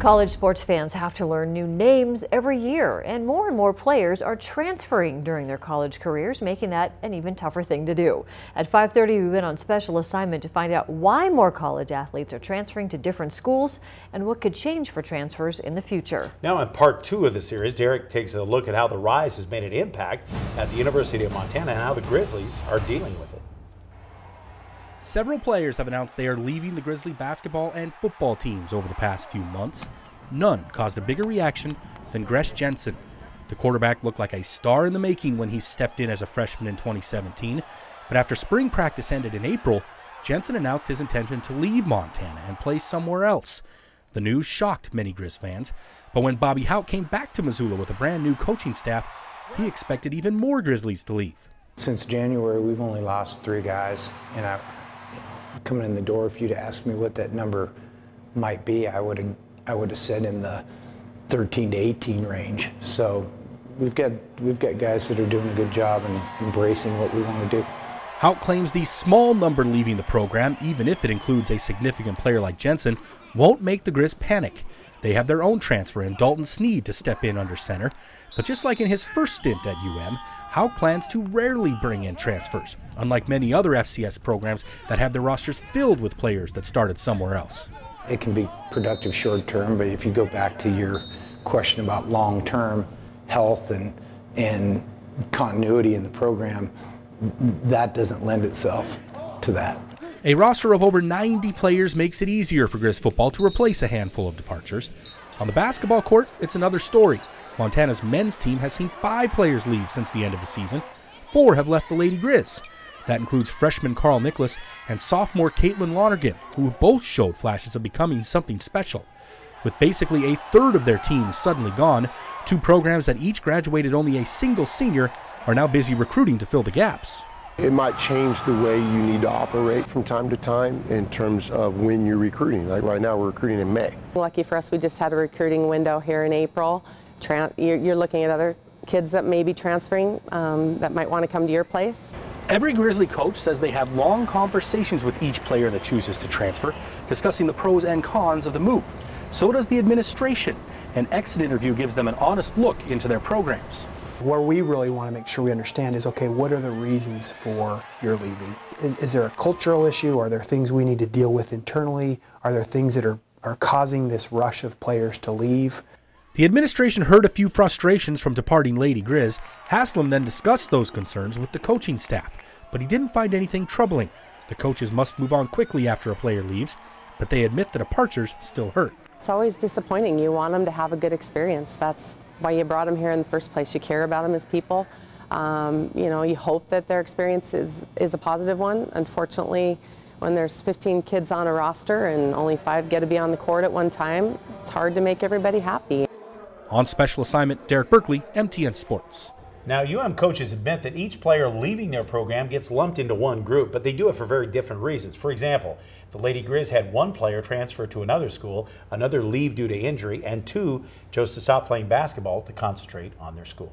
College sports fans have to learn new names every year, and more players are transferring during their college careers, making that an even tougher thing to do. At 5:30, we went on special assignment to find out why more college athletes are transferring to different schools and what could change for transfers in the future. Now in part 2 of the series, Derek takes a look at how the rise has made an impact at the University of Montana and how the Grizzlies are dealing with it. Several players have announced they are leaving the Grizzly basketball and football teams over the past few months. None caused a bigger reaction than Gress Jensen. The quarterback looked like a star in the making when he stepped in as a freshman in 2017, but after spring practice ended in April, Jensen announced his intention to leave Montana and play somewhere else. The news shocked many Grizz fans, but when Bobby Houck came back to Missoula with a brand new coaching staff, he expected even more Grizzlies to leave. Since January, we've only lost 3 guys, and coming in the door, if you'd asked me what that number might be, I would have said in the 13 to 18 range. So we've got guys that are doing a good job and embracing what we want to do. Houck claims the small number leaving the program, even if it includes a significant player like Jensen, won't make the Grizz panic. They have their own transfer in Dalton Sneed to step in under center. But just like in his first stint at UM, Houck plans to rarely bring in transfers, unlike many other FCS programs that have their rosters filled with players that started somewhere else. It can be productive short term, but if you go back to your question about long term health and continuity in the program, that doesn't lend itself to that. A roster of over 90 players makes it easier for Grizz football to replace a handful of departures. On the basketball court, it's another story. Montana's men's team has seen 5 players leave since the end of the season. 4 have left the Lady Grizz. That includes freshman Carl Nicholas and sophomore Caitlin Lonergan, who both showed flashes of becoming something special. With basically a third of their team suddenly gone, 2 programs that each graduated only a single senior are now busy recruiting to fill the gaps. It might change the way you need to operate from time to time in terms of when you're recruiting. Like right now, we're recruiting in May. Lucky for us, we just had a recruiting window here in April. You're looking at other kids that may be transferring that might want to come to your place. Every Grizzly coach says they have long conversations with each player that chooses to transfer, discussing the pros and cons of the move. So does the administration. An exit interview gives them an honest look into their programs. Where we really want to make sure we understand is, okay, what are the reasons for your leaving? Is there a cultural issue? Are there things we need to deal with internally? Are there things that are causing this rush of players to leave? The administration heard a few frustrations from departing Lady Grizz. Haslam then discussed those concerns with the coaching staff, but he didn't find anything troubling. The coaches must move on quickly after a player leaves, but they admit the departures still hurt. It's always disappointing. You want them to have a good experience. That's why you brought them here in the first place. You care about them as people. You hope that their experience is a positive one. Unfortunately, when there's 15 kids on a roster and only 5 get to be on the court at one time, it's hard to make everybody happy. On special assignment, Derek Berkeley, MTN Sports. Now, UM coaches admit that each player leaving their program gets lumped into one group, but they do it for very different reasons. For example, the Lady Grizz had 1 player transfer to another school, another leave due to injury, and 2 chose to stop playing basketball to concentrate on their school.